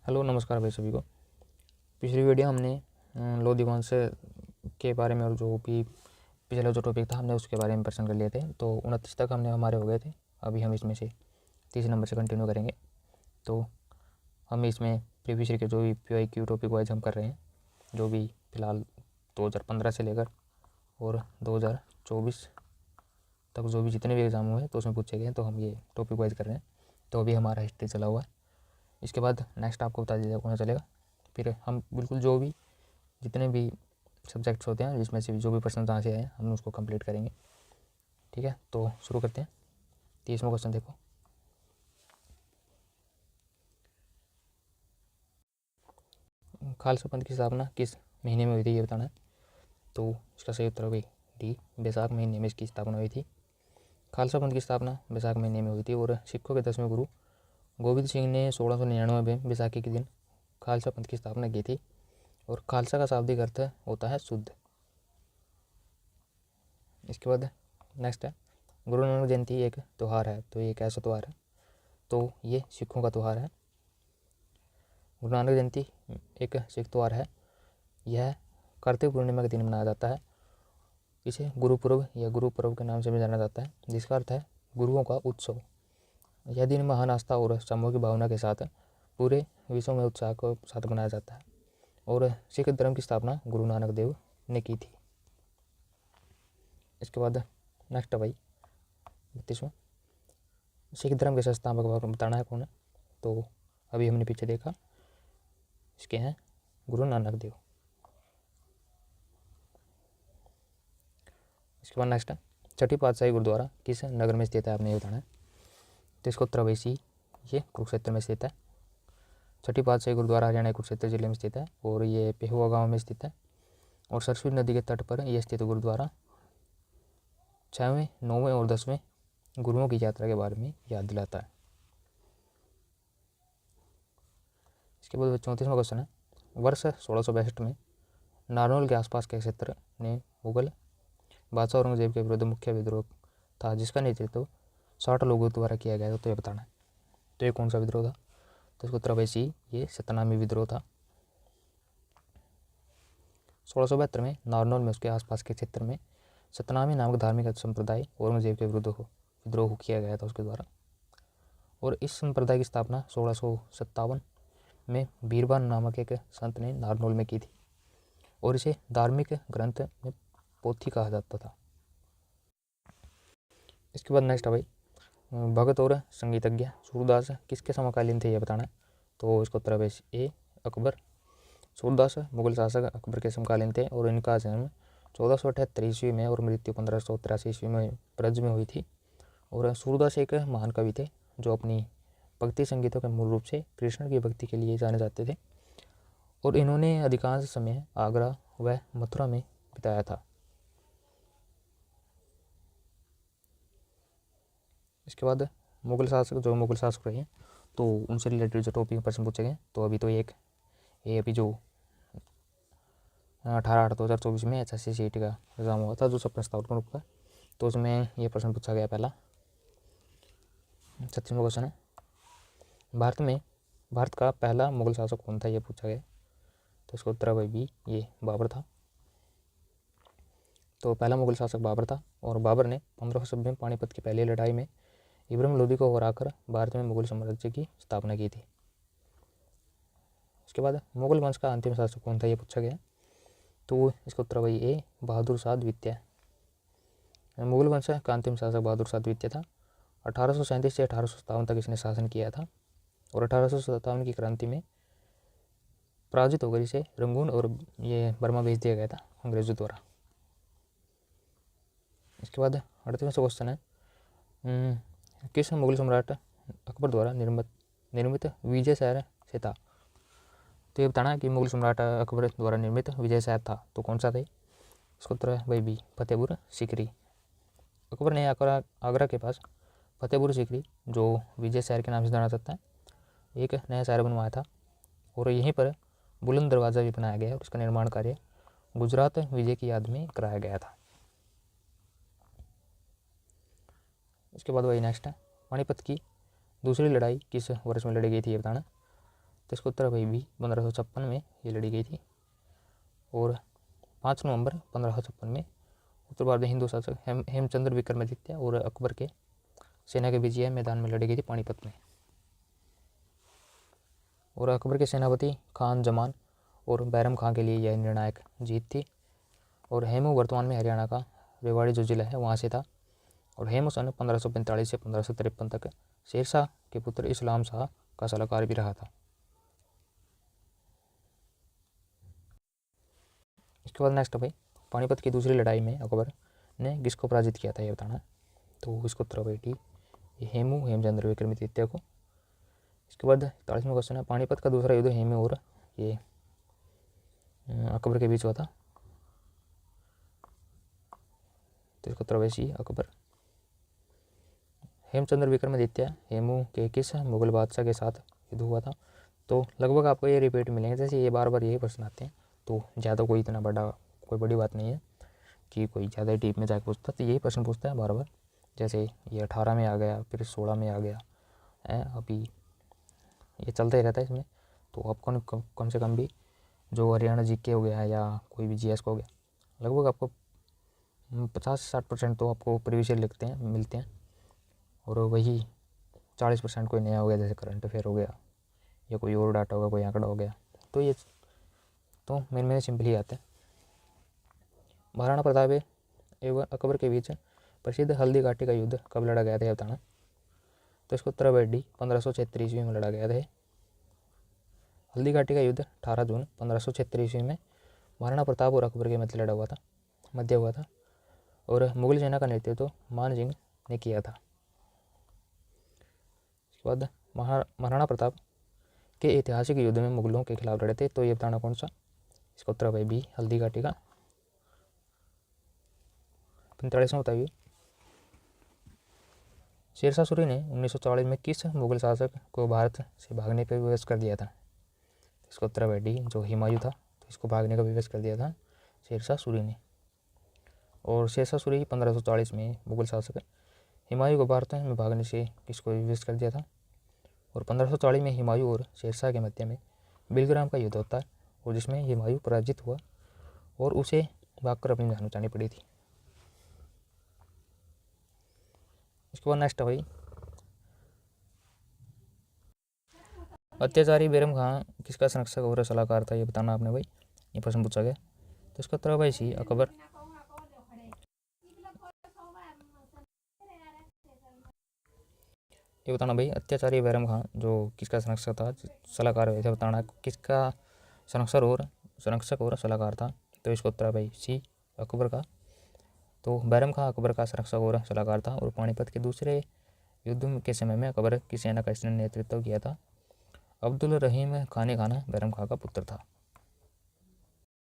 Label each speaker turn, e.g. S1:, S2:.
S1: Hello नमस्कार भाई सभी को। पिछली वीडियो हमने लोधी वंश के बारे में और जो भी पिछला जो टॉपिक था हमने उसके बारे में प्रश्न कर लिए थे। तो 29 तक हमारे हो गए थे। अभी हम इसमें से 30 नंबर से कंटिन्यू करेंगे। तो हम इसमें प्रीवियस ईयर के जो भी PYQ टॉपिक वाइज हम कर रहे हैं, जो भी फ़िलहाल 2015 से लेकर और 2024 तक जो भी जितने भी एग्ज़ाम हुए तो उसमें पूछे गए, तो हम ये टॉपिक वाइज कर रहे हैं। तो अभी हमारा हिस्ट्री चला हुआ है। इसके बाद नेक्स्ट आपको बता दीजिएगा कौन सा चलेगा। फिर हम बिल्कुल जो भी जितने भी सब्जेक्ट्स होते हैं जिसमें से भी जो भी प्रश्न जहाँ से आए हम उसको कंप्लीट करेंगे। ठीक है, तो शुरू करते हैं। 30वां क्वेश्चन देखो। खालसा पंथ की स्थापना किस महीने में हुई थी ये बताना है। तो इसका सही उत्तर होगी डी, बैसाख महीने में इसकी स्थापना हुई थी। खालसा पंथ की स्थापना बैसाख महीने में हुई थी और सिखों के 10वें गुरु गोविंद सिंह ने 1699 में बैसाखी के दिन खालसा पंथ की स्थापना की थी। और खालसा का शाब्दिक अर्थ होता है शुद्ध। इसके बाद नेक्स्ट है, गुरु नानक जयंती एक त्यौहार है, तो ये कैसा त्यौहार है। तो ये सिखों का त्यौहार है। गुरु नानक जयंती एक सिख त्यौहार है। यह कार्तिक पूर्णिमा के दिन मनाया जाता है। इसे गुरुपुरब या गुरुपर्व के नाम से भी जाना जाता है, जिसका अर्थ है गुरुओं का उत्सव। यह दिन महान आस्था और सामूहिक भावना के साथ पूरे विश्व में उत्साह के साथ मनाया जाता है। और सिख धर्म की स्थापना गुरु नानक देव ने की थी। इसके बाद नेक्स्ट है भाई 32वां, सिख धर्म के संस्थापक बताना है कौन है। तो अभी हमने पीछे देखा, इसके हैं गुरु नानक देव। इसके बाद नेक्स्ट है, छठी पातशाही गुरुद्वारा किस नगर में स्थित है, आपने ये बताना है। तो इसको उत्तर भाई सी, ये कुरुक्षेत्र में स्थित है। छठी पातशाही गुरुद्वारा हरियाणा कुरुक्षेत्र जिले में स्थित है और ये पेहुआ गाँव में स्थित है। और सरस्वती नदी के तट पर यह स्थित गुरुद्वारा 6वें, 9वें और 10वें गुरुओं की यात्रा के बारे में याद दिलाता है। इसके बाद 34वां क्वेश्चन है, वर्ष 1662 में नारनौल के आसपास के क्षेत्र ने मुगल बादशाह औरंगजेब के विरुद्ध मुख्य विद्रोह था, जिसका नेतृत्व 60 लोगों द्वारा किया गया था। तो ये बताना है। तो ये कौन सा विद्रोह था। तो इसको उत्तर भाई सी, ये सतनामी विद्रोह था। 1672 में नारनौल में उसके आसपास के क्षेत्र में सतनामी नामक धार्मिक संप्रदाय औरंगजेब के विरुद्ध विद्रोह किया गया था उसके द्वारा। और इस संप्रदाय की स्थापना 1657 में बीरबान नामक एक संत ने नारनौल में की थी और इसे धार्मिक ग्रंथ में पोथी कहा जाता था। इसके बाद नेक्स्ट है भाई, भगत और संगीतज्ञ सूरदास किसके समकालीन थे, ये बताना है। तो इसको उत्तर है ए, अकबर। सूरदास मुगल शासक अकबर के समकालीन थे और इनका जन्म 1478 ईस्वी में और मृत्यु 1583 ईस्वी में ब्रज में हुई थी। और सूरदास एक महान कवि थे जो अपनी भक्ति संगीतों के मूल रूप से कृष्ण की भक्ति के लिए जाने जाते थे और इन्होंने अधिकांश समय आगरा व मथुरा में बिताया था। इसके बाद मुगल शासक रहे हैं तो उनसे रिलेटेड जो टॉपिक प्रश्न पूछे गए। तो अभी तो एक ये अभी जो 18/8/2024 में HSC CET का एग्ज़ाम हुआ था जो 57 ग्रुप का, तो उसमें ये प्रश्न पूछा गया पहला। 36वां क्वेश्चन है, भारत का पहला मुगल शासक कौन था, ये पूछा गया। तो इसका उत्तर है बी, ये बाबर था। तो पहला मुगल शासक बाबर था और बाबर ने 1500 में पानीपत की पहली लड़ाई में इब्राहिम लोदी को हराकर भारत में मुगल साम्राज्य की स्थापना की थी। उसके बाद मुगल वंश का अंतिम शासक कौन था, ये पूछा गया। तो इसका उत्तर वही ए, बहादुर शाह द्वितीय। मुगल वंश का अंतिम शासक बहादुर शाह द्वितीय था। 1837 से 1857 तक इसने शासन किया था और 1857 की क्रांति में पराजित होकर इसे रंगून और ये बर्मा भेज दिया गया था अंग्रेजों द्वारा। इसके बाद 38वां क्वेश्चन है, किस मुगल सम्राट अकबर द्वारा निर्मित विजय शहर से था। तो ये बताना है कि मुगल सम्राट अकबर द्वारा निर्मित विजय शहर था तो कौन सा था। इसका उत्तर है भाई बी, फतेहपुर सीकरी। अकबर ने आगरा के पास फतेहपुर सीकरी जो विजय शहर के नाम से जाना जाता है एक नया शहर बनवाया था और यहीं पर बुलंद दरवाज़ा भी बनाया गया और उसका निर्माण कार्य गुजरात विजय की याद में कराया गया था। इसके बाद वही नेक्स्ट है, पानीपत की दूसरी लड़ाई किस वर्ष में लड़ी गई थी, ये बताना। तो इसका उत्तर भाई बी 1556 में ये लड़ी गई थी। और 5 नवंबर 1556 में उत्तर भारत में हिंदू शासक हेमचंद्र विक्रमादित्य और अकबर के सेना के बीच यह मैदान में लड़ी गई थी पानीपत में। और अकबर के सेनापति खान जमान और बैरम खां के लिए यह निर्णायक जीत थी। और हेमू वर्तमान में हरियाणा का रेवाड़ी जो जिला है वहाँ से था। और हेमू सन 1545 से 1553 तक शेरशाह के पुत्र इस्लाम शाह का सलाहकार भी रहा था। इसके बाद नेक्स्ट भाई, पानीपत की दूसरी लड़ाई में अकबर ने किसको पराजित किया था ये बताना। तो इसको उत्तर भाई डी, ये हेमचंद्र विक्रमादित्य को। इसके बाद 41वां क्वेश्चन है, पानीपत का दूसरा युद्ध हेमू और ये अकबर के बीच हुआ था। तो इसको उत्तर भाई सी, अकबर। हेमचंद्र विक्रमादित्य हेमू के किस मुगल बादशाह के साथ युद्ध हुआ था। तो लगभग आपको ये रिपीट मिलेंगे, जैसे ये बार बार यही प्रश्न आते हैं, तो ज़्यादा कोई इतना कोई बड़ी बात नहीं है कि कोई ज़्यादा डीप में जाकर पूछता, तो यही प्रश्न पूछता है बार बार। जैसे ये 18 में आ गया, फिर 16 में आ गया है, अभी ये चलता ही रहता है इसमें। तो आपको कम से कम भी जो हरियाणा जीके हो गया या कोई भी जीएस को हो गया, लगभग आपको 50-60% तो आपको प्रीवियस ईयर मिलते हैं। और वही 40% कोई नया हो गया, जैसे करंट अफेयर हो गया या कोई और डाटा होगा, कोई आंकड़ा हो गया। तो ये तो मेन सिंपल ही आता है। महाराणा प्रताप एवं अकबर के बीच प्रसिद्ध हल्दी घाटी का युद्ध कब लड़ा गया था बताना। तो इसको उत्तर भाई डी, 1576 ईस्वी में लड़ा गया था। हल्दी घाटी का युद्ध 18 जून 1576 ईस्वी में महाराणा प्रताप और अकबर के मध्य हुआ था। और मुगल सेना का नेतृत्व मान सिंह ने किया था। इसके बाद महाराणा प्रताप के ऐतिहासिक युद्ध में मुगलों के खिलाफ लड़े थे, तो ये बताना कौन सा। इसका उत्तर भाई बी, हल्दी घाटी का। 45वां बताइए, शेरशाह सूरी ने 1940 में किस मुगल शासक को भारत से भागने पर विवश कर दिया था। इसका उत्तर भाई डी, जो हुमायूं था, तो इसको भागने का विवश कर दिया था शेरशाह सूरी ने। और शेरशाह सूरी 1540 में मुगल शासक हुमायूं को भारत में भागने से किसको विवश कर दिया था। और 1540 में हुमायूं और शेरशाह के मध्य में बिलग्राम का युद्ध होता है, और जिसमें हुमायूं पराजित हुआ और उसे भागकर अपनी जान बचानी पड़ी थी। इसके बाद नेक्स्ट है भाई, अत्याचारी बैरम खां किसका संरक्षक और सलाहकार था, ये बताना आपने भाई, ये प्रश्न पूछा गया। तो इसका उत्तर भाई सी, अकबर। ये बताना भाई, अत्याचारी बैरम खां जो किसका संरक्षक था, सलाहकार है, बताना किसका संरक्षक और सलाहकार था। तो इसका उत्तर भाई सी, अकबर का। तो बैरम खां अकबर का संरक्षक और सलाहकार था। और पानीपत के दूसरे युद्ध के समय में अकबर की सेना का इसने नेतृत्व किया था। अब्दुल रहीम खान बैरम खां का पुत्र था।